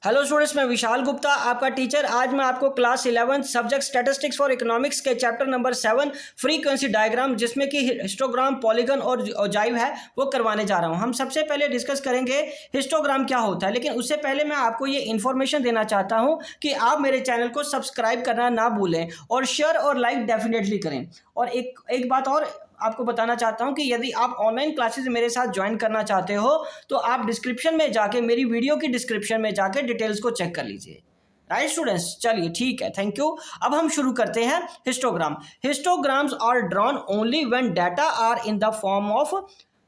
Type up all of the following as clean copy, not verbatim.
Hello students, मैं विशाल गुप्ता आपका teacher. आज मैं आपको class 11 subject statistics for economics के चैप्टर नंबर 7 फ्रीक्वेंसी डायग्राम, जिसमें कि हिस्टोग्राम, पॉलीगन और ओजाइव है, वो करवाने जा रहा हूं। हम सबसे पहले डिस्कस करेंगे हिस्टोग्राम क्या होता है, लेकिन उससे पहले मैं आपको ये इन्फॉर्मेशन देना चाहता हूं कि आप मेरे चैनल को सब्सक्राइब करना ना भूलें और शेयर और लाइक डेफिनेटली करें। और एक बात और आपको बताना चाहता हूं कि यदि आप ऑनलाइन क्लासेस मेरे साथ ज्वाइन करना चाहते हो तो आप डिस्क्रिप्शन में जाके, मेरी वीडियो की डिस्क्रिप्शन में जाके डिटेल्स को चेक कर लीजिए। राइट स्टूडेंट्स, चलिए ठीक है, थैंक यू। अब हम शुरू करते हैं। Histogram. Histograms are drawn only when data are in the form of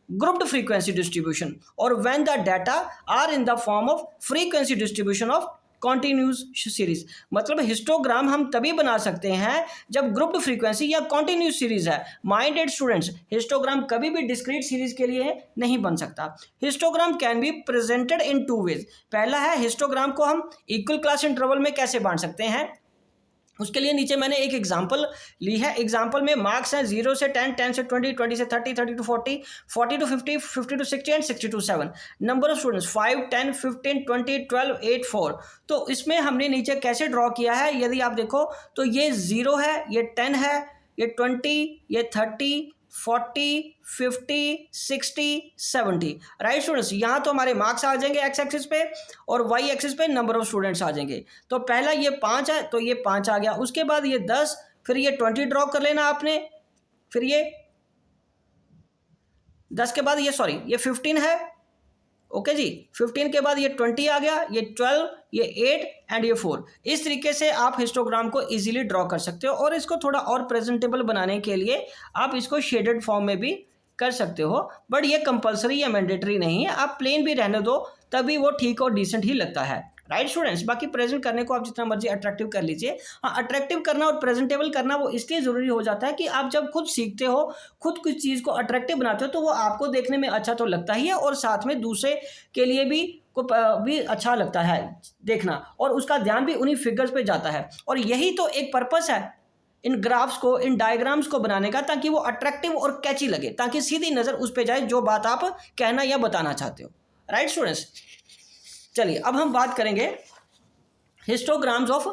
grouped frequency distribution or when the data are in the form of frequency distribution of continuous series. मतलब हिस्टोग्राम हम तभी बना सकते हैं जब ग्रुप्ड फ्रीक्वेंसी या continuous series है। माइंडेड स्टूडेंट्स, हिस्टोग्राम कभी भी डिस्क्रीट सीरीज के लिए नहीं बन सकता। Histogram can be presented in two ways. पहला है, हिस्टोग्राम को हम इक्वल क्लास इंटरवल में कैसे बांट सकते हैं। उसके लिए नीचे मैंने एक एग्जाम्पल ली है। एग्जाम्पल में मार्क्स हैं 0 से 10, 10 से 20, 20 से 30, 30 to 40, 40 to 50, 50 to 60 and 60 to 7। Number of students 5, 10, 15, 20, 12, 8, 4। तो इसमें हमने नीचे कैसे ड्रॉ किया है, यदि आप देखो तो ये 0 है, ये 10 है, ये 20, ये 30, 40, 50, 60, 70। राइट स्टूडेंट्स, यहाँ तो हमारे मार्क्स आ जाएंगे एक्स एक्सिस पे और वाई एक्सिस पे नंबर ऑफ स्टूडेंट्स आ जाएंगे। तो पहला ये 5 है, तो ये 5 आ गया। उसके बाद ये 10, फिर ये 20 ड्रॉ कर लेना आपने, फिर ये 10 के बाद ये 15 है। ओके जी, 15 के बाद ये 20 आ गया, ये 12, ये 8 एंड ये 4। इस तरीके से आप हिस्टोग्राम को इजीली ड्रॉ कर सकते हो। और इसको थोड़ा और प्रेजेंटेबल बनाने के लिए आप इसको शेडेड फॉर्म में भी कर सकते हो, बट ये कंपलसरी या मैंडेटरी नहीं है। आप प्लेन भी रहने दो, तभी वो ठीक और डिसेंट ही लगता है। राइट स्टूडेंट्स, बाकी प्रेजेंट करने को आप जितना मर्जी अट्रैक्टिव कर लीजिए। हाँ, अट्रैक्टिव करना और प्रेजेंटेबल करना वो इसलिए ज़रूरी हो जाता है कि आप जब खुद सीखते हो, खुद कुछ चीज़ को अट्रैक्टिव बनाते हो, तो वो आपको देखने में अच्छा तो लगता ही है और साथ में दूसरे के लिए भी अच्छा लगता है देखना, और उसका ध्यान भी उन्हीं फिगर्स पे जाता है। और यही तो एक पर्पस है इन ग्राफ्स को, इन डायग्राम्स को बनाने का, ताकि वो अट्रैक्टिव और कैची लगे, ताकि सीधी नज़र उस पर जाए जो बात आप कहना या बताना चाहते हो। राइट स्टूडेंट्स, चलिए अब हम बात करेंगे histograms of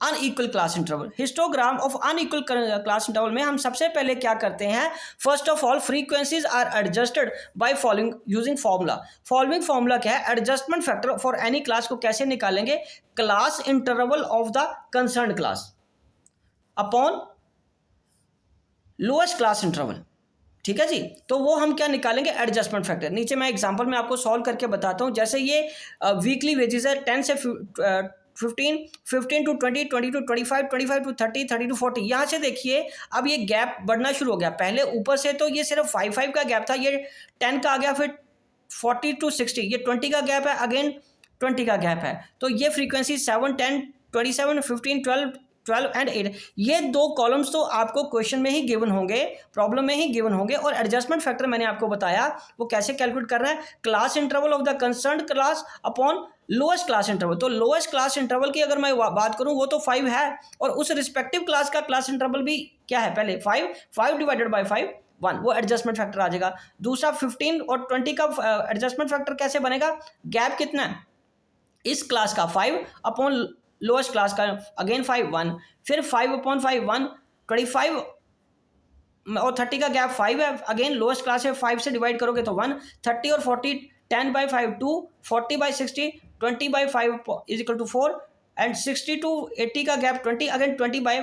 unequal class interval. Histogram of unequal class interval में हम सबसे पहले क्या करते हैं, first of all frequencies are adjusted by following using formula. Following formula क्या है, adjustment factor for any class को कैसे निकालेंगे, class interval of the concern class upon lowest class interval. ठीक है जी, तो वो हम क्या निकालेंगे, एडजस्टमेंट फैक्टर। नीचे मैं एग्जांपल में आपको सॉल्व करके बताता हूँ। जैसे ये वीकली वेजेस है 10 से 15, 15 टू 20, 20 टू 25, 25 टू 30, 30 टू 40। यहाँ से देखिए अब ये गैप बढ़ना शुरू हो गया। पहले ऊपर से तो ये सिर्फ 5 का गैप था, ये 10 का आ गया, फिर 40 टू 60, ये 20 का गैप है, अगेन 20 का गैप है। तो ये फ्रीक्वेंसी 7, 10, 27, 15, 12 एंड 8, ये दो कॉलम्स तो आपको क्वेश्चन में ही गिवन होंगे, प्रॉब्लम में ही गिवन होंगे। और एडजस्टमेंट फैक्टर मैंने आपको बताया वो कैसे कैलकुलेट कर रहा है, class interval of the concerned class upon lowest class interval. तो लोएस्ट क्लास इंटरवल की अगर मैं बात करूं वो तो 5 है, और उस रिस्पेक्टिव क्लास का क्लास इंटरवल भी क्या है, पहले 5 डिवाइडेड बाई 5, 1, वो एडजस्टमेंट फैक्टर आ जाएगा। दूसरा 15 और 20 का एडजस्टमेंट फैक्टर कैसे बनेगा, गैप कितना है इस क्लास का, 5 अपॉन लोएस्ट क्लास का, अगेन 5, 1, फिर 5 अपॉन 5, 1, 25 और 30 का गैप 5 है, अगेन लोएस्ट क्लास है, 5 से डिवाइड करोगे तो 1, 30 और 40, 10 by 5 2, 40 by 60, 20 by 5 is equal to 4 and 60 to 80 का gap 20, again 20 by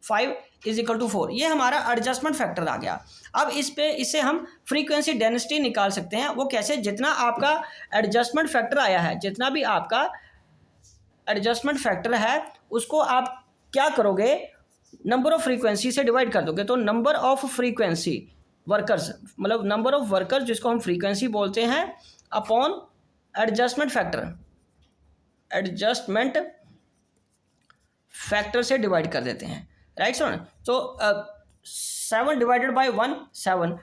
5 is equal to 4। ये हमारा एडजस्टमेंट फैक्टर आ गया। अब इससे हम फ्रीक्वेंसी डेंसिटी निकाल सकते हैं। वो कैसे, जितना आपका एडजस्टमेंट फैक्टर आया है, जितना भी आपका एडजस्टमेंट फैक्टर है, उसको आप क्या करोगे, नंबर ऑफ फ्रीक्वेंसी से डिवाइड कर दोगे। तो नंबर ऑफ फ्रीक्वेंसी वर्कर्स, मतलब नंबर ऑफ वर्कर्स जिसको हम फ्रीक्वेंसी बोलते हैं, अपॉन एडजस्टमेंट फैक्टर से डिवाइड कर देते हैं। राइट सर, तो 7 divided by 1, 7,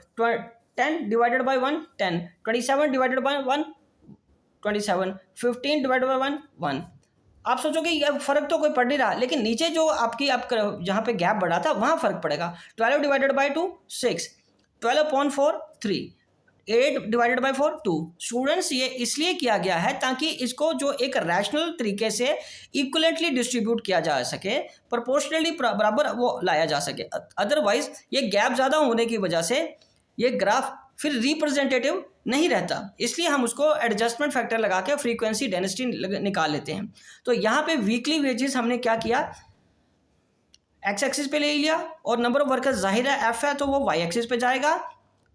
10 divided by 1, 10, 27 divided by 1, 27, 15 divided by 1, 1। आप सोचोगे ये फर्क तो कोई पड़ नहीं रहा, लेकिन नीचे जो आप जहाँ पे गैप बढ़ा था वहाँ फर्क पड़ेगा। 12 divided by 2, 6, 12 upon 4, 3, 8 divided by 4 2। Students ये इसलिए किया गया है ताकि इसको जो एक रैशनल तरीके से इक्वलेंटली डिस्ट्रीब्यूट किया जा सके, प्रोपोर्शनली बराबर वो लाया जा सके। अदरवाइज ये गैप ज़्यादा होने की वजह से ये ग्राफ फिर रिप्रेजेंटेटिव नहीं रहता, इसलिए हम उसको एडजस्टमेंट फैक्टर लगा के फ्रीक्वेंसी डेंसिटी निकाल लेते हैं। तो यहाँ पे वीकली वेजेस हमने क्या किया, एक्स एक्सिस पे ले लिया, और नंबर ऑफ वर्कर्स जाहिर है एफ है तो वो वाई एक्सिस पे जाएगा।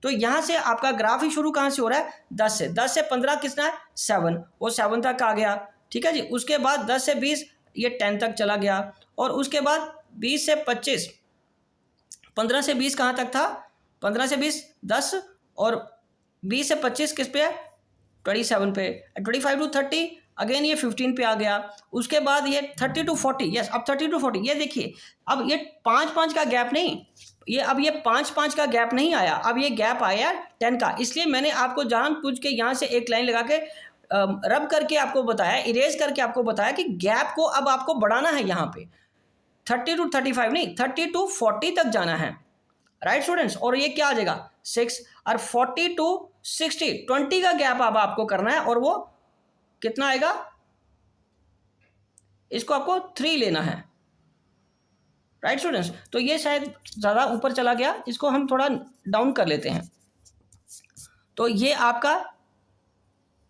तो यहाँ से आपका ग्राफ ही शुरू कहाँ से हो रहा है, 10 से। 10 से 15 कितना है, 7, वो 7 तक आ गया, ठीक है जी। उसके बाद 10 से 20 ये 10 तक चला गया, और उसके बाद 20 से 25, 15 से 20 कहाँ तक था, 15 से 20 10, और 20 से 25 किस पे है, 27 पे। 25 टू 30 अगेन ये 15 पे आ गया। उसके बाद ये 30 टू 40, यस अब 30 टू 40 ये देखिए, अब ये 5-5 का गैप नहीं, ये अब ये 5-5 का गैप नहीं आया, अब ये गैप आया 10 का। इसलिए मैंने आपको जानबूझ के यहाँ से एक लाइन लगा के रब करके आपको बताया, इरेज करके आपको बताया कि गैप को अब आपको बढ़ाना है यहाँ पे, 30 टू 35 नहीं, 30 टू 40 तक जाना है, राइट स्टूडेंट्स। और ये क्या आ जाएगा 6, और 40 टू 60 20 का गैप अब आपको करना है, और वो कितना आएगा, इसको आपको 3 लेना है, राइट स्टूडेंट्स। तो ये शायद ज़्यादा ऊपर चला गया, इसको हम थोड़ा डाउन कर लेते हैं। तो ये आपका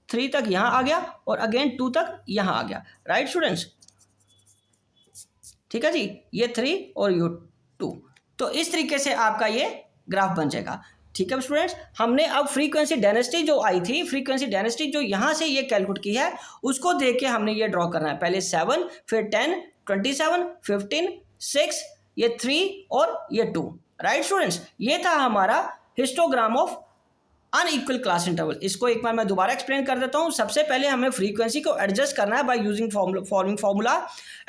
3 तक यहाँ आ गया, और अगेन 2 तक यहाँ आ गया, राइट स्टूडेंट्स, ठीक है जी। ये 3 और ये 2, तो इस तरीके से आपका ये ग्राफ बन जाएगा, ठीक है स्टूडेंट्स। हमने अब फ्रीक्वेंसी डेंसिटी जो आई थी, फ्रीक्वेंसी डेंसिटी जो यहाँ से ये कैलकुलेट की है, उसको देख के हमने ये ड्रॉ करना है। पहले 7, फिर 10, 27, 15, 6, ये 3 और ये 2, राइट स्टूडेंट्स। ये था हमारा histogram of unequal class interval. इसको एक बार मैं दोबारा एक्सप्लेन कर देता हूँ। सबसे पहले हमें फ्रीक्वेंसी को एडजस्ट करना है by using following formula.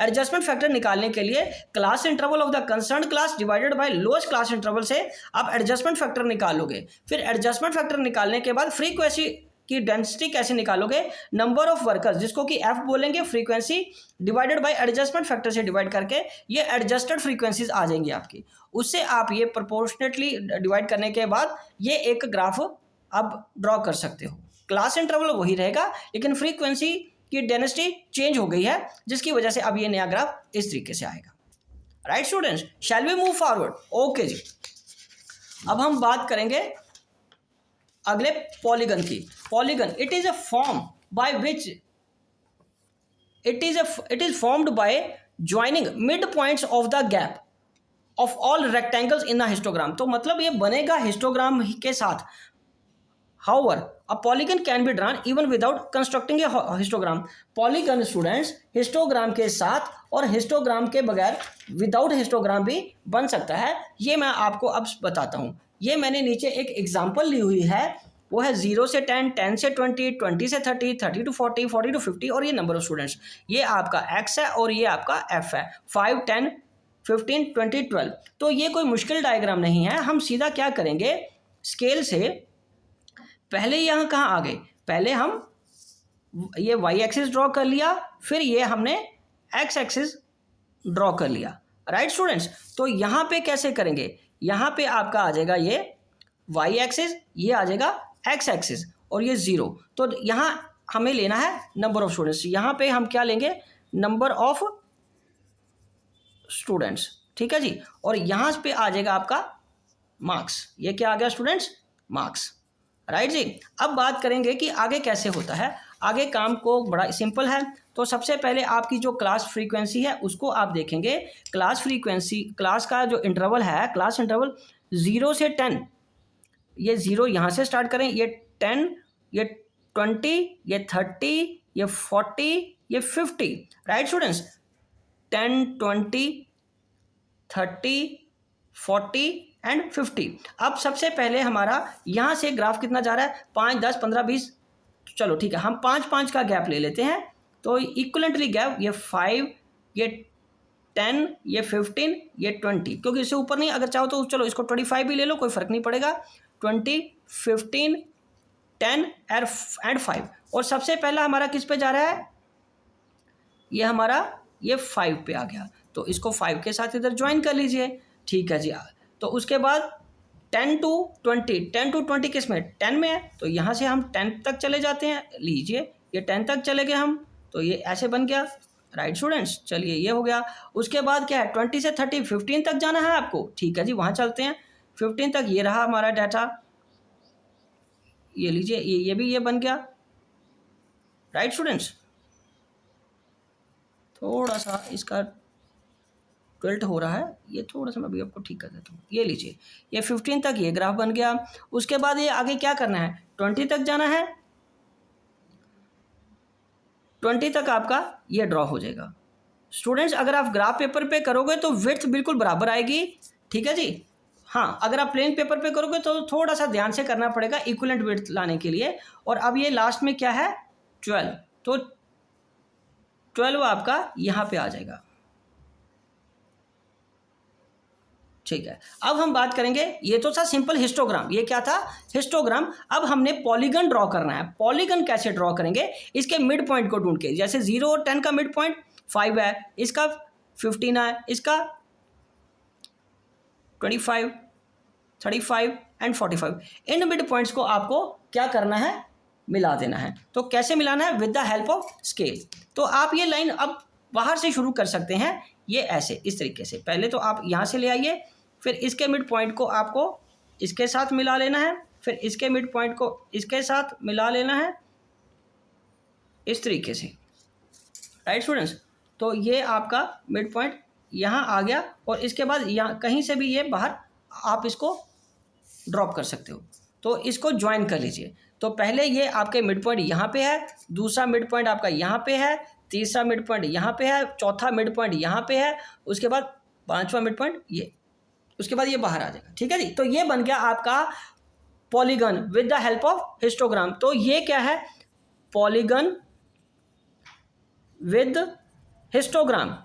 Adjustment factor निकालने के लिए class interval of the concern class divided by lowest class interval से आप एडजस्टमेंट फैक्टर निकालोगे। फिर एडजस्टमेंट फैक्टर निकालने के बाद फ्रीक्वेंसी की डेंसिटी कैसे निकालोगे, नंबर ऑफ वर्कर्स जिसको कि एफ बोलेंगे, frequency divided by adjustment factor से डिवाइड करके ये एडजस्टेड फ्रीक्वेंसीज आ जाएंगी आपकी। उससे आप ये प्रोपोर्शनेटली डिवाइड करने के बाद ये एक ग्राफ आप ड्रॉ कर सकते हो। क्लास इंटरवल वही रहेगा, लेकिन फ्रीक्वेंसी की डेंसिटी चेंज हो गई है, जिसकी वजह से अब ये नया ग्राफ इस तरीके से आएगा, right students. Shall we move forward, okay जी। अब हम बात करेंगे अगले पॉलीगन की। Polygon it is a form by which it is formed by joining mid points of the gap of all rectangles in a histogram. तो मतलब ये बनेगा हिस्टोग्राम के साथ। However, a polygon can be drawn even without constructing a histogram. Polygon students histogram के साथ और histogram के बगैर विदाउट हिस्टोग्राम भी बन सकता है। ये मैं आपको अब बताता हूँ। ये मैंने नीचे एक एग्जांपल ली हुई है, वो है 0 से 10, 10 से 20, 20 से 30, 30 टू 40, 40 टू 50, और ये नंबर ऑफ स्टूडेंट्स। ये आपका x है और ये आपका f है, 5, 10, 15, 20, 12। तो ये कोई मुश्किल डायग्राम नहीं है। हम सीधा क्या करेंगे, स्केल से पहले यहाँ कहाँ आ गए, पहले हम ये वाई एक्सिस ड्रॉ कर लिया, फिर ये हमने एक्स एक्सिस ड्रॉ कर लिया, राइट स्टूडेंट्स। तो यहाँ पे कैसे करेंगे, यहाँ पे आपका आ जाएगा ये वाई एक्सिस, ये आ जाएगा एक्स एक्सिस, और ये 0। तो यहाँ हमें लेना है नंबर ऑफ स्टूडेंट्स। यहाँ पे हम क्या लेंगे, नंबर ऑफ स्टूडेंट्स, ठीक है जी। और यहाँ पे आ जाएगा आपका मार्क्स। ये क्या आ गया स्टूडेंट्स, मार्क्स, राइट जी। अब बात करेंगे कि आगे कैसे होता है। आगे काम को बड़ा सिंपल है। तो सबसे पहले आपकी जो क्लास फ्रीक्वेंसी है उसको आप देखेंगे। क्लास फ्रीक्वेंसी, क्लास का जो इंटरवल है, क्लास इंटरवल 0 से 10, ये 0 यहाँ से स्टार्ट करें, ये 10, ये 20, ये 30, ये 40, ये 50, राइट स्टूडेंट्स। 10, 20, 30, 40 एंड 50। अब सबसे पहले हमारा यहाँ से ग्राफ कितना जा रहा है, 5, 10, 15, 20। चलो ठीक है, हम 5-5 का गैप ले लेते हैं। तो इक्वलेंटली गैप, ये 5, ये 10, ये 15, ये 20, क्योंकि इससे ऊपर नहीं। अगर चाहो तो चलो इसको 25 भी ले लो, कोई फ़र्क नहीं पड़ेगा। 20, 15, 10 एंड 5। और सबसे पहला हमारा किस पे जा रहा है, ये हमारा ये 5 पे आ गया। तो इसको 5 के साथ इधर ज्वाइन कर लीजिए, ठीक है जी। तो उसके बाद 10 to 20, 10 to 20 किस में, 10 में है, तो यहाँ से हम 10 तक चले जाते हैं। लीजिए ये 10 तक चले गए हम, तो ये ऐसे बन गया। राइट स्टूडेंट्स, चलिए ये हो गया। उसके बाद क्या है, 20 से 30, 15 तक जाना है आपको। ठीक है जी, वहाँ चलते हैं 15 तक। ये रहा हमारा डाटा, ये लीजिए, ये भी ये बन गया। राइट स्टूडेंट्स, थोड़ा सा इसका ट्वेल्थ हो रहा है, ये थोड़ा सा मैं अभी आपको ठीक कर देता हूँ। ये लीजिए, ये 15 तक ये ग्राफ बन गया। उसके बाद ये आगे क्या करना है, 20 तक जाना है। 20 तक आपका ये ड्रॉ हो जाएगा। स्टूडेंट्स, अगर आप ग्राफ पेपर पे करोगे तो विड्थ बिल्कुल बराबर आएगी। ठीक है जी। हाँ, अगर आप प्लेन पेपर पे करोगे तो थोड़ा सा ध्यान से करना पड़ेगा इक्विवेलेंट विड्थ लाने के लिए। और अब ये लास्ट में क्या है, 12, तो 12 आपका यहाँ पे आ जाएगा। ठीक है, अब हम बात करेंगे, ये तो था सिंपल हिस्टोग्राम। ये क्या था, हिस्टोग्राम। अब हमने पॉलीगन ड्रॉ करना है। पॉलीगन कैसे ड्रॉ करेंगे, इसके मिड पॉइंट को ढूंढ के। जैसे 0 और 10 का मिड पॉइंट 5 है, इसका 15 है, इसका 25, 35 एंड 45। इन मिड पॉइंट्स को आपको क्या करना है, मिला देना है। तो कैसे मिलाना है, with the help of scale. तो आप ये लाइन अब बाहर से शुरू कर सकते हैं, ये ऐसे इस तरीके से। पहले तो आप यहाँ से ले आइए, फिर इसके मिड पॉइंट को आपको इसके साथ मिला लेना है, फिर इसके मिड पॉइंट को इसके साथ मिला लेना है, इस तरीके से। राइट स्टूडेंट्स, तो ये आपका मिड पॉइंट यहाँ आ गया। और इसके बाद यहाँ कहीं से भी ये बाहर आप इसको ड्रॉप कर सकते हो। तो इसको ज्वाइन कर लीजिए। तो पहले ये आपके मिड पॉइंट यहाँ पे है, दूसरा मिड पॉइंट आपका यहाँ पे है, तीसरा मिड पॉइंट यहाँ पे है, चौथा मिड पॉइंट यहाँ पे है, उसके बाद पांचवा मिड पॉइंट ये, उसके बाद ये बाहर आ जाएगा। ठीक है जी। तो ये बन गया आपका polygon with the help of histogram. तो ये क्या है, polygon with histogram.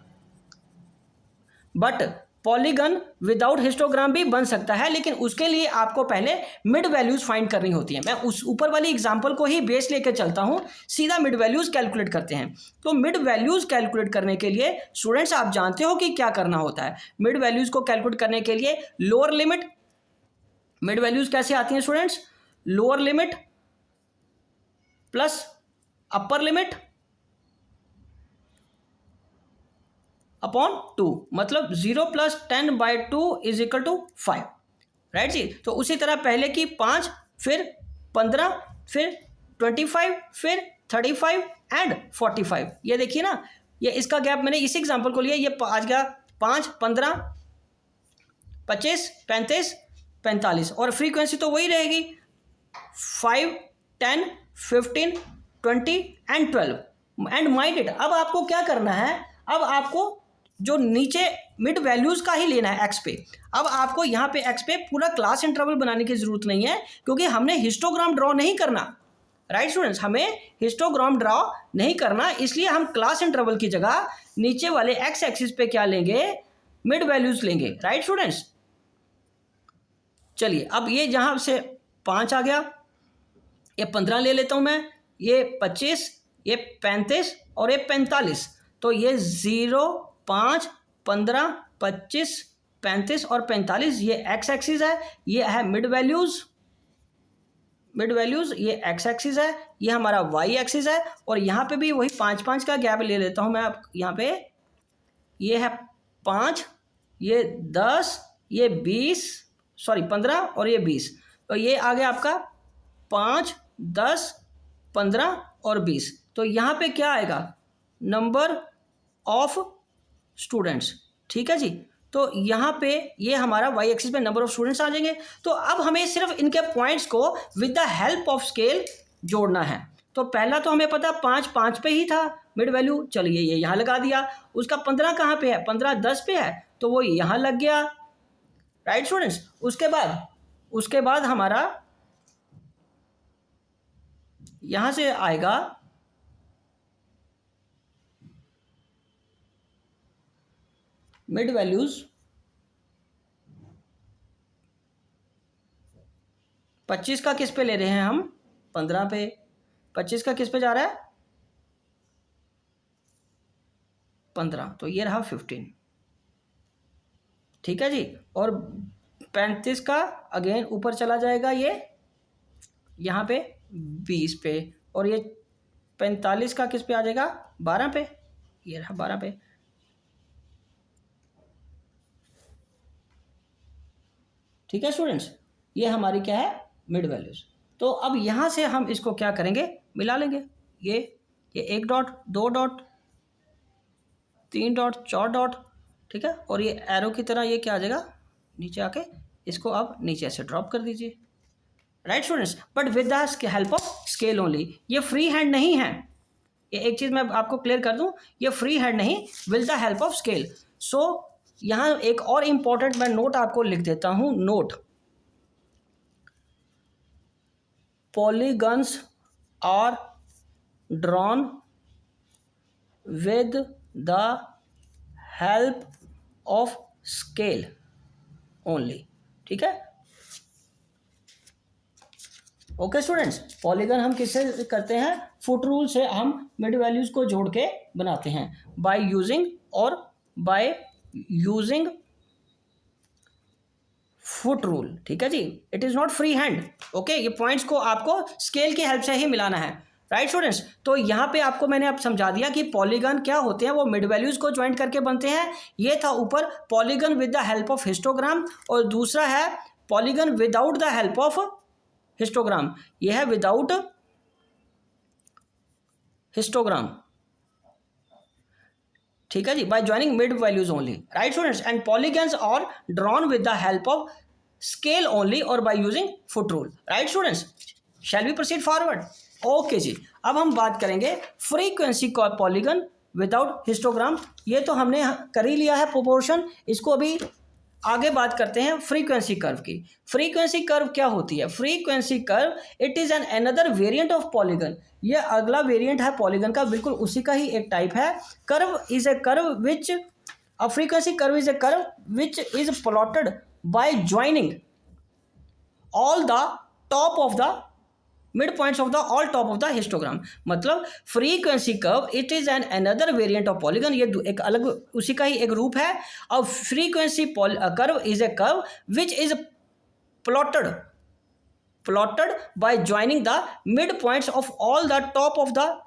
But polygon without histogram भी बन सकता है, लेकिन उसके लिए आपको पहले मिड वैल्यूज फाइंड करनी होती है। मैं उस ऊपर वाली एग्जांपल को ही बेस लेकर चलता हूं, सीधा मिड वैल्यूज कैलकुलेट करते हैं। तो मिड वैल्यूज कैलकुलेट करने के लिए स्टूडेंट्स आप जानते हो कि क्या करना होता है। मिड वैल्यूज को कैलकुलेट करने के लिए लोअर लिमिट, मिड वैल्यूज कैसे आती हैं students, lower limit plus upper limit upon 2, मतलब 0 + 10/2 = 5। राइट जी। तो उसी तरह पहले की 5, फिर 15, फिर 25, फिर 35 एंड 45। ये देखिए ना, ये इसका गैप मैंने इस एग्जांपल को लिया, ये आज गया 5, 15, 25, 35, 45। और फ्रीक्वेंसी तो वही रहेगी 5, 10, 15, 20 एंड 12 एंड माइंड इट। अब आपको क्या करना है, अब आपको जो नीचे मिड वैल्यूज का ही लेना है एक्स पे। अब आपको यहाँ पे एक्स पे पूरा क्लास इंटरवल बनाने की जरूरत नहीं है, क्योंकि हमने हिस्टोग्राम ड्रॉ नहीं करना। राइट स्टूडेंट्स, हमें हिस्टोग्राम ड्रॉ नहीं करना, इसलिए हम क्लास इंटरवल की जगह नीचे वाले एक्स एक्सिस पे क्या लेंगे, मिड वैल्यूज लेंगे। राइट स्टूडेंट्स, चलिए अब ये जहाँ से 5 आ गया, ये 15 ले लेता हूँ मैं, ये 25, ये 35 और ये 45। तो ये 0, 5, 15, 25, 35 और 45 ये एक्स एक्सिस है, ये है मिड वैल्यूज। मिड वैल्यूज ये एक्स एक्सिस है, ये हमारा वाई एक्सिस है। और यहाँ पे भी वही 5-5 का गैप ले लेता हूँ मैं। अब यहाँ पे ये है 5, ये 10, ये 20, सॉरी 15 और ये 20। तो ये आ गया आपका 5, 10, 15 और 20। तो यहाँ पे क्या आएगा, नंबर ऑफ स्टूडेंट्स। ठीक है जी। तो यहाँ पे ये हमारा वाई एक्सिस पे नंबर ऑफ स्टूडेंट्स आ जाएंगे। तो अब हमें सिर्फ इनके पॉइंट्स को with the help of scale जोड़ना है। तो पहला तो हमें पता 5 पे ही था मिड वैल्यू, चलिए ये यहाँ लगा दिया। उसका 15 कहाँ पे है, 15 10 पे है, तो वो यहाँ लग गया। राइट स्टूडेंट्स, उसके बाद हमारा यहाँ से आएगा मिड वैल्यूज 25 का किस पे ले रहे हैं हम, 15 पे। 25 का किस पे जा रहा है, 15, तो ये रहा 15। ठीक है जी। और 35 का अगेन ऊपर चला जाएगा, ये यहाँ पे 20 पे, और ये 45 का किस पे आ जाएगा, 12 पे, ये रहा 12 पे। ठीक है स्टूडेंट्स, ये हमारी क्या है, मिड वैल्यूज। तो अब यहाँ से हम इसको क्या करेंगे, मिला लेंगे। ये 1 डॉट, 2 डॉट, 3 डॉट, 4 डॉट, ठीक है, और ये एरो की तरह ये क्या आ जाएगा नीचे आके, इसको अब नीचे से ड्रॉप कर दीजिए। Right students, but with the help of scale only. ये फ्री हैंड नहीं है, ये एक चीज़ मैं आपको क्लियर कर दूं, ये फ्री हैंड नहीं, with the help of scale. So यहाँ एक और इम्पॉर्टेंट मैं नोट आपको लिख देता हूँ, note, polygons are drawn with the help of scale only। ठीक है, ओके स्टूडेंट्स, पॉलीगन हम किससे करते हैं, फुट रूल से हम मिड वैल्यूज को जोड़ के बनाते हैं, बाय यूजिंग फुट रूल। ठीक है जी, it is not free hand. Okay, ये पॉइंट्स को आपको स्केल की हेल्प से ही मिलाना है। राइट स्टूडेंट्स, तो यहाँ पे आपको मैंने अब समझा दिया कि पॉलीगन क्या होते हैं, वो मिड वैल्यूज को ज्वाइन करके बनते हैं। ये था ऊपर polygon with the help of histogram, और दूसरा है polygon without the help of histogram. ये है विदाउट हिस्टोग्राम। ठीक है जी, by joining mid values only. Right students, and polygons are drawn with the help of scale only और by using foot rule. Right students, shall we proceed forward. Okay जी, अब हम बात करेंगे फ्रीक्वेंसी का पॉलीगन विदाउट हिस्टोग्राम। ये तो हमने कर ही लिया है प्रोपोर्शन, इसको अभी आगे बात करते हैं फ्रीक्वेंसी कर्व की। फ्रीक्वेंसी कर्व क्या होती है, frequency curve it is an another variant of polygon. ये अगला वेरिएंट है पॉलीगन का, बिल्कुल उसी का ही एक टाइप है। Curve is a curve which, a frequency curve is a curve which is plotted by joining all the top of the mid points of the all top of the histogram. मतलब frequency curve it is an another variant of polygon, ये एक अलग उसी का ही एक रूप है। और frequency curve is a curve which is plotted by joining the mid points of all the top of the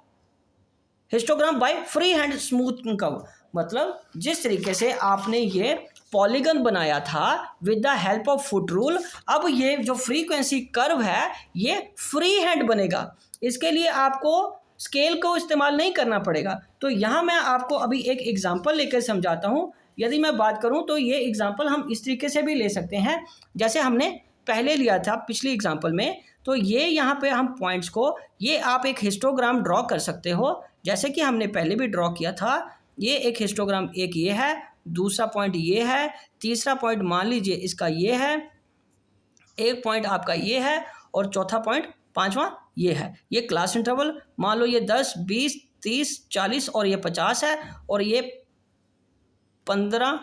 histogram by free hand smooth curve. मतलब जिस तरीके से आपने ये पॉलीगन बनाया था with the help of foot rule, अब ये जो फ्रीक्वेंसी कर्व है ये फ्री हैंड बनेगा। इसके लिए आपको स्केल को इस्तेमाल नहीं करना पड़ेगा। तो यहाँ मैं आपको अभी एक एग्जांपल लेकर समझाता हूँ। यदि मैं बात करूँ तो ये एग्जांपल हम इस तरीके से भी ले सकते हैं जैसे हमने पहले लिया था पिछली एग्जांपल में। तो ये यहाँ पे हम पॉइंट्स को, ये आप एक हिस्टोग्राम ड्रॉ कर सकते हो जैसे कि हमने पहले भी ड्रॉ किया था। ये एक हिस्टोग्राम, एक ये है, दूसरा पॉइंट ये है, तीसरा पॉइंट मान लीजिए इसका ये है, एक पॉइंट आपका ये है, और चौथा पॉइंट पांचवा ये है। ये क्लास इंटरवल मान लो ये 10, 20, 30, 40 और ये 50 है, और ये 15,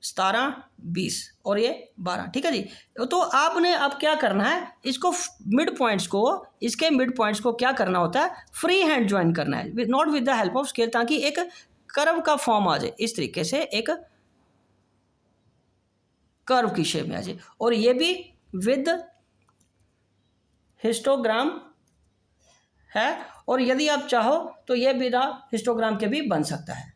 17, 20 और ये 12। ठीक है जी। तो आपने अब क्या करना है, इसको मिड पॉइंट्स को, इसके मिड पॉइंट्स को क्या करना होता है, फ्री हैंड ज्वाइन करना है, not with the help of scale, ताकि एक कर्व का फॉर्म आ जाए। इस तरीके से एक कर्व की शेप में आ जाए। और ये भी विद हिस्टोग्राम है, और यदि आप चाहो तो ये बिना हिस्टोग्राम के भी बन सकता है।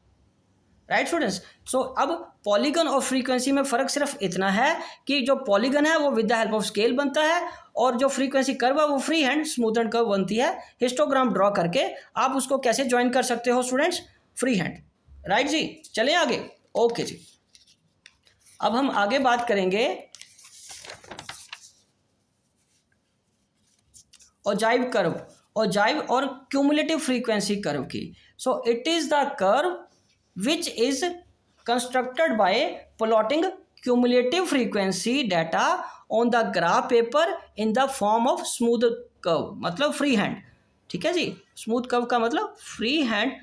राइट स्टूडेंट्स, सो अब पॉलीगन और फ्रीक्वेंसी में फ़र्क सिर्फ इतना है कि जो पॉलीगन है वो with the help of scale बनता है, और जो फ्रीक्वेंसी कर्व है वो फ्री हैंड स्मूथन कर्व बनती है। हिस्टोग्राम ड्रॉ करके आप उसको कैसे ज्वाइन कर सकते हो स्टूडेंट्स, फ्री हैंड। राइट जी, चलें आगे। ओके जी, अब हम आगे बात करेंगे ओजाइव कर्व, ओजाइव और क्यूमुलेटिव फ्रीक्वेंसी कर्व की। So it is the curve which is constructed by plotting cumulative frequency data on the graph paper in the form of smooth curve, मतलब फ्री हैंड। ठीक है जी, smooth curve का मतलब free hand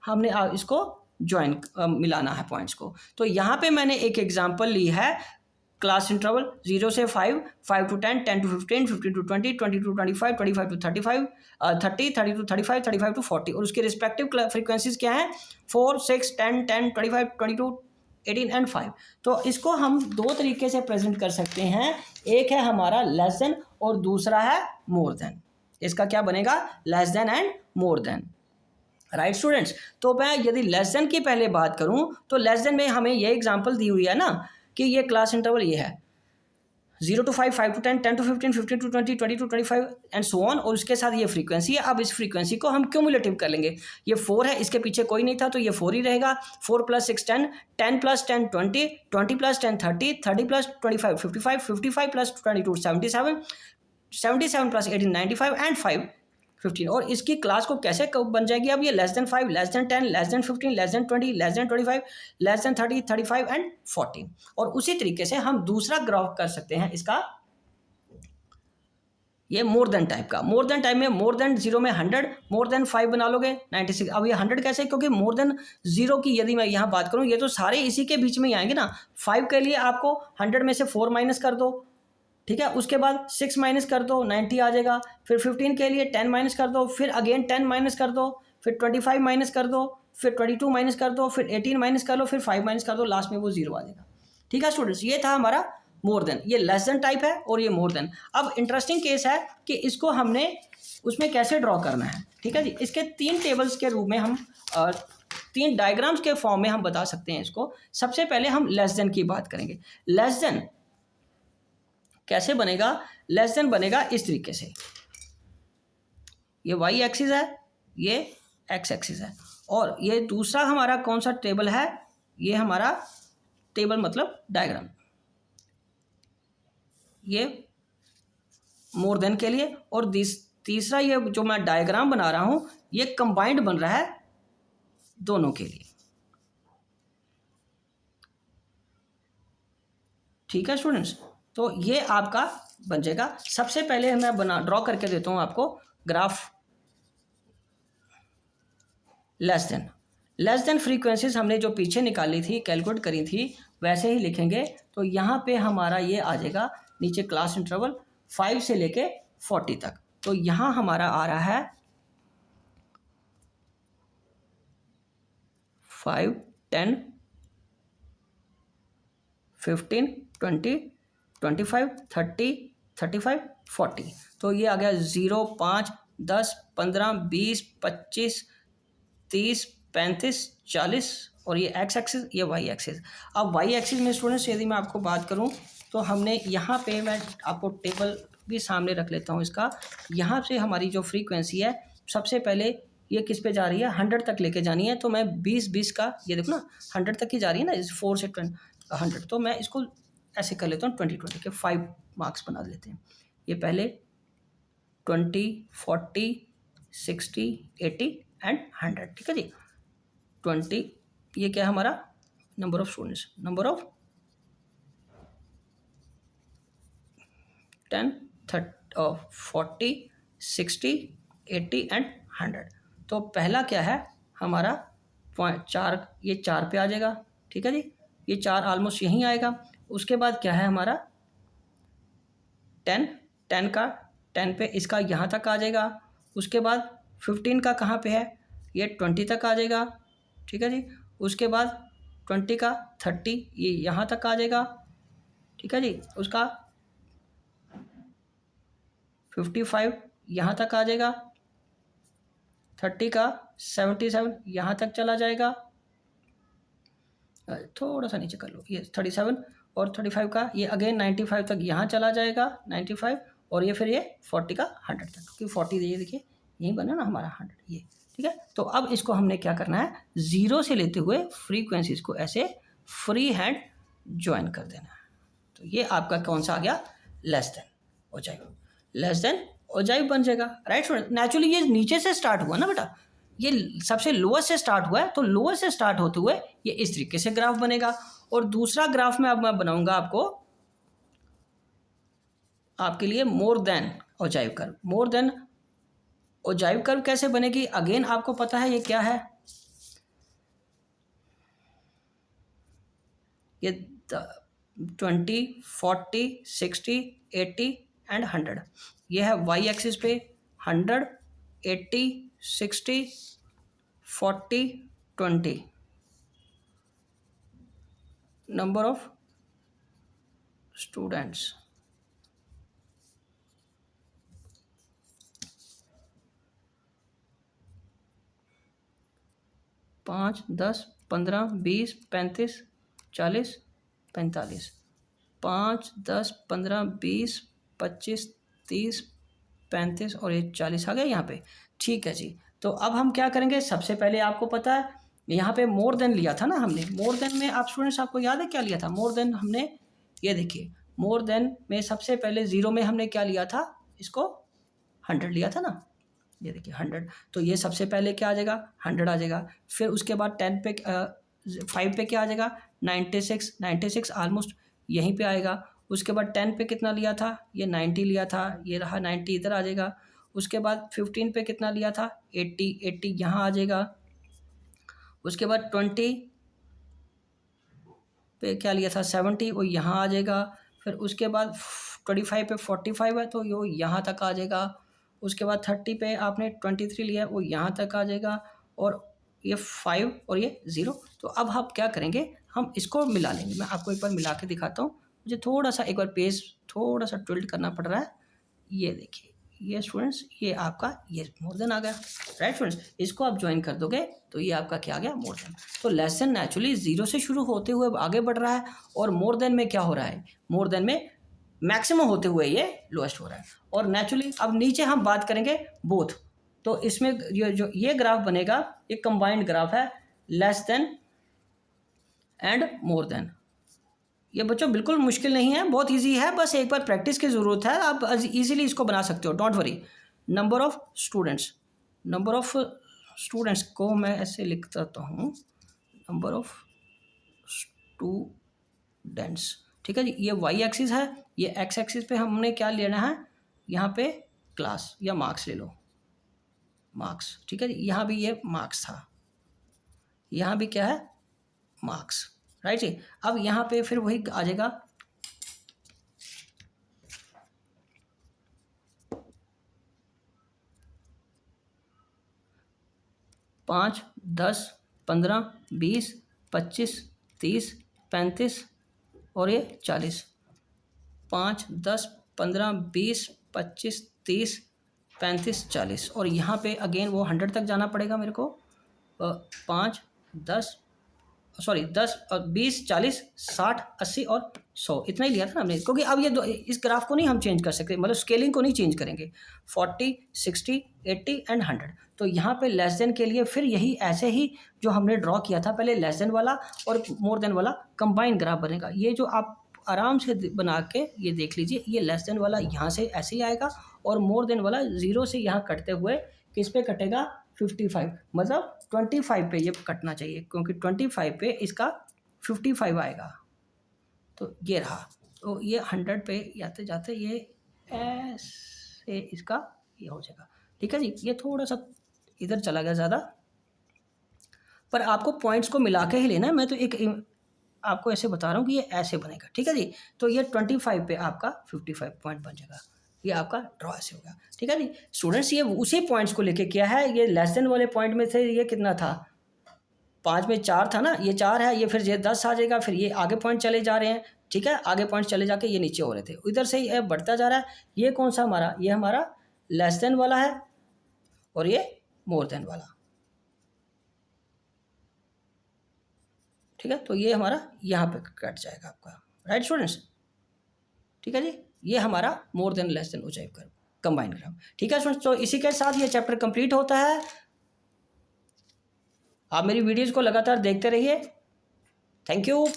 हमने इसको join मिलाना है पॉइंट्स को। तो यहाँ पे मैंने एक एग्जांपल ली है, क्लास इंटरवल 0 से 5, 5 to 10, 10 to 15, 15 to 20, 20 to 25, 25 to 35, 30, 30 to 35, 35 to 40, और उसके रिस्पेक्टिव फ्रीक्वेंसीज क्या हैं, 4, 6, 10, 10, 25, 22, 18 एंड 5। तो इसको हम दो तरीके से प्रेजेंट कर सकते हैं, एक है हमारा लेस देन और दूसरा है मोर देन। इसका क्या बनेगा, less than and more than, right students. तो मैं यदि लेस देन की पहले बात करूं तो लेस देन में हमें ये एग्जांपल दी हुई है ना कि ये क्लास इंटरवल ये है 0 to 5, 5 to 10, 10 to 15, 15 to 20, 20 to 25 and so on, और उसके साथ ये फ्रीक्वेंसी है। अब इस फ्रीक्वेंसी को हम क्यूमुलेटिव कर लेंगे, ये 4 है, इसके पीछे कोई नहीं था तो ये 4 ही रहेगा। 4 + 6 10, 10 + 10 20, 20 + 10 30, 30 + 25 55, 55 + 22 77, 77 + 18 95 एंड 5 15। और इसकी क्लास को कैसे बन जाएगी, अब ये less than 5, less than 10, less than 15, less than 20, less than 25, less than 30, 35 and 40। और उसी तरीके से हम दूसरा ग्राफ कर सकते हैं इसका, ये मोर देन टाइप का। मोर देन टाइप में मोर देन 0 में 100, मोर देन 5 बना लोगे 96। अब ये 100 कैसे, क्योंकि मोर देन 0 की यदि मैं यहाँ बात करूँ ये तो सारे इसी के बीच में ही आएंगे ना। 5 के लिए आपको 100 में से 4 माइनस कर दो, ठीक है, उसके बाद 6 माइनस कर दो 90 आ जाएगा। फिर 15 के लिए 10 माइनस कर दो, फिर अगेन 10 माइनस कर दो, फिर 25 माइनस कर दो, फिर 22 माइनस कर दो, फिर 18 माइनस कर लो, फिर 5 माइनस कर दो, लास्ट में वो 0 आ जाएगा। ठीक है स्टूडेंट्स, ये था हमारा मोर देन। ये लेस देन टाइप है और ये मोर देन। अब इंटरेस्टिंग केस है कि इसको हमने उसमें कैसे ड्रॉ करना है। ठीक है जी, इसके 3 टेबल्स के रूप में हम 3 डायग्राम्स के फॉर्म में हम बता सकते हैं इसको। सबसे पहले हम लेस देन की बात करेंगे। लेस देन कैसे बनेगा, लेस देन बनेगा इस तरीके से, ये वाई एक्सिस है, ये एक्स एक्सिस है, और ये दूसरा हमारा कौन सा टेबल है, ये हमारा टेबल मतलब डायग्राम, ये मोर देन के लिए, और तीसरा ये जो मैं डायग्राम बना रहा हूं ये कंबाइंड बन रहा है दोनों के लिए। ठीक है स्टूडेंट्स, तो ये आपका बन जाएगा। सबसे पहले मैं ड्रॉ करके देता हूं आपको graph less than. Less than frequencies हमने जो पीछे निकाली थी, कैलकुलेट करी थी, वैसे ही लिखेंगे। तो यहाँ पे हमारा ये आ जाएगा नीचे क्लास इंटरवल 5 से लेके 40 तक। तो यहाँ हमारा आ रहा है 5 10 15 20 25 30 35 40। तो ये आ गया 0 5 10 15 20 25 30 35 40, और ये एक्स एक्सिस, ये वाई एक्सिस। अब वाई एक्सिस में स्टूडेंट्स यदि मैं आपको बात करूं तो हमने यहाँ पे, मैं आपको टेबल भी सामने रख लेता हूँ इसका। यहाँ से हमारी जो फ्रीक्वेंसी है सबसे पहले ये किस पे जा रही है, 100 तक लेके जानी है। तो मैं 20 का, ये देखो ना 100 तक ही जा रही है ना, इस 4 से 100। तो मैं इसको ऐसे कर लेता हूँ 20 के 5 मार्क्स बना लेते हैं। ये पहले 20 40 60 80 एंड 100। ठीक है जी, 20 ये क्या है हमारा number of students, number of 10 30 40 60 80 and 100। तो पहला क्या है हमारा 4, ये 4 पे आ जाएगा। ठीक है जी, ये 4 ऑलमोस्ट यहीं आएगा। उसके बाद क्या है हमारा 10 का 10 पे इसका यहाँ तक आ जाएगा। उसके बाद 15 का कहाँ पे है, ये 20 तक आ जाएगा। ठीक है जी, उसके बाद 20 का 30 ये यहाँ तक आ जाएगा। ठीक है जी, उसका 55 यहाँ तक आ जाएगा। 30 का 77 यहाँ तक चला जाएगा, थोड़ा सा नीचे कर लो, ये 37, और 35 का ये अगेन 95 तक यहाँ चला जाएगा 95, और ये फिर ये 40 का 100 तक, क्योंकि 40 ये देखिए यहीं बना ना हमारा 100 ये। ठीक है, तो अब इसको हमने क्या करना है, 0 से लेते हुए फ्रीक्वेंसीज को ऐसे फ्री हैंड ज्वाइन कर देना है। तो ये आपका कौन सा आ गया, less than ogive, less than ogive बन जाएगा। राइट स्टूडेंट, नेचुरली ये नीचे से स्टार्ट हुआ ना बेटा, ये सबसे लोअर से स्टार्ट हुआ है, तो लोअर से स्टार्ट होते हुए ये इस तरीके से ग्राफ बनेगा। और दूसरा ग्राफ में अब मैं बनाऊंगा आपको आपके लिए more than ogive curve. More than ogive curve कैसे बनेगी, अगेन आपको पता है ये क्या है, ये 20 40 60 80 एंड 100। ये है वाई एक्सिस पे 100 80 60 40 20। नंबर ऑफ स्टूडेंट्स, पाँच, 10, 15, 20, 35, 40, 45, 5, 10, 15, 20, 25, 30, 35 और ये 40 आ गया यहाँ पे। ठीक है जी। तो अब हम क्या करेंगे, सबसे पहले आपको पता है यहाँ पे मोर देन लिया था ना हमने। मोर देन में आप स्टूडेंट्स, आपको याद है क्या लिया था? मोर देन हमने, ये देखिए मोर देन में सबसे पहले ज़ीरो में हमने क्या लिया था, इसको 100 लिया था ना। ये देखिए 100, तो ये सबसे पहले क्या आ जाएगा, 100 आ जाएगा। फिर उसके बाद 10 पे 5 पे क्या आ जाएगा, 96, 96 ऑलमोस्ट यहीं पे आएगा। उसके बाद 10 पे कितना लिया था, ये 90 लिया था, ये रहा 90 इधर आ जाएगा। उसके बाद 15 पे कितना लिया था, 80, 80 यहाँ आ जाएगा। उसके बाद 20 पे क्या लिया था, 70, वो यहाँ आ जाएगा। फिर उसके बाद 25 पे 45 है तो यो यहाँ तक आ जाएगा। उसके बाद 30 पे आपने 23 लिया है, वो यहाँ तक आ जाएगा। और ये 5 और ये 0। तो अब हम क्या करेंगे, हम इसको मिला लेंगे। मैं आपको एक बार मिला के दिखाता हूँ। मुझे थोड़ा सा एक बार पेज थोड़ा सा टिल्ट करना पड़ रहा है। ये देखिए, ये स्टूडेंट्स, ये आपका ये मोर देन आ गया, राइट स्टूडेंट्स। इसको आप ज्वाइन कर दोगे तो ये आपका क्या आ गया, मोर देन। तो लेसन नेचुरली 0 से शुरू होते हुए आगे बढ़ रहा है, और मोर देन में क्या हो रहा है, मोर देन में मैक्सिमम होते हुए ये लोएस्ट हो रहा है। और नेचुरली अब नीचे हम बात करेंगे बोथ। तो इसमें ये ग्राफ बनेगा, ये कंबाइंड ग्राफ है, less than and more than. ये बच्चों बिल्कुल मुश्किल नहीं है, बहुत इजी है, बस एक बार प्रैक्टिस की ज़रूरत है। आप इजीली इसको बना सकते हो, don't worry. Number of students, number of students को मैं ऐसे लिख देता हूँ, नंबर ऑफ स्टूडेंट्स। ठीक है जी। ये वाई एक्सिस है, ये एक्स एक्सिस पे हमने क्या लेना है, यहाँ पे क्लास या मार्क्स ले लो, मार्क्स। ठीक है जी। यहाँ भी ये मार्क्स था, यहाँ भी क्या है, मार्क्स, राइट जी। अब यहाँ पे फिर वही आ जाएगा, 5, 10, 15, 20, 25, 30, 35 और ये 40। 5, 10, 15, 20, 25, 30, 35, 40। और यहाँ पे अगेन वो 100 तक जाना पड़ेगा मेरे को। 5, 10, सॉरी 10, 20, 40, 60, 80 और 100, इतना ही लिया था ना हमने। क्योंकि अब ये इस ग्राफ को नहीं हम चेंज कर सकते, मतलब स्केलिंग को नहीं चेंज करेंगे। 40, 60, 80 एंड 100। तो यहाँ पे लेस देन के लिए फिर यही ऐसे ही जो हमने ड्रॉ किया था पहले, लेस देन वाला और मोर देन वाला कंबाइंड ग्राफ बनेगा। ये जो आप आराम से बना के ये देख लीजिए, ये लेस देन वाला यहाँ से ऐसे ही आएगा, और मोर देन वाला 0 से यहाँ कटते हुए किस पे कटेगा, 55, मतलब 25 पे ये कटना चाहिए, क्योंकि 25 पे इसका 55 आएगा। तो ये रहा। तो ये 100 पे जाते जाते ये ऐसे इसका ये हो जाएगा। ठीक है जी। ये थोड़ा सा इधर चला गया ज़्यादा, पर आपको पॉइंट्स को मिला के ही लेना है। मैं तो एक आपको ऐसे बता रहा हूँ कि ये ऐसे बनेगा। ठीक है जी। तो ये 25 पे आपका 55 पॉइंट बन जाएगा। ये आपका ड्रॉ ऐसे होगा। ठीक है जी स्टूडेंट्स। ये उसी पॉइंट्स को लेके किया है। ये लेस देन वाले पॉइंट में से ये कितना था, 5 में 4 था ना, ये 4 है, ये फिर ये 10 आ जाएगा। फिर ये आगे पॉइंट चले जा रहे हैं। ठीक है, आगे पॉइंट चले जाके ये नीचे हो रहे थे, इधर से ही बढ़ता जा रहा है। ये कौन सा हमारा, ये हमारा लेस देन वाला है, और ये मोर देन वाला। ठीक है, तो ये हमारा यहाँ पे कट जाएगा आपका, राइट स्टूडेंट्स। ठीक है जी, ये हमारा मोर देन लेस देन ऊंचाई कर्व कंबाइंड ग्राफ। ठीक है स्टूडेंट्स, तो इसी के साथ ये चैप्टर कंप्लीट होता है। आप मेरी वीडियोज़ को लगातार देखते रहिए। Thank you.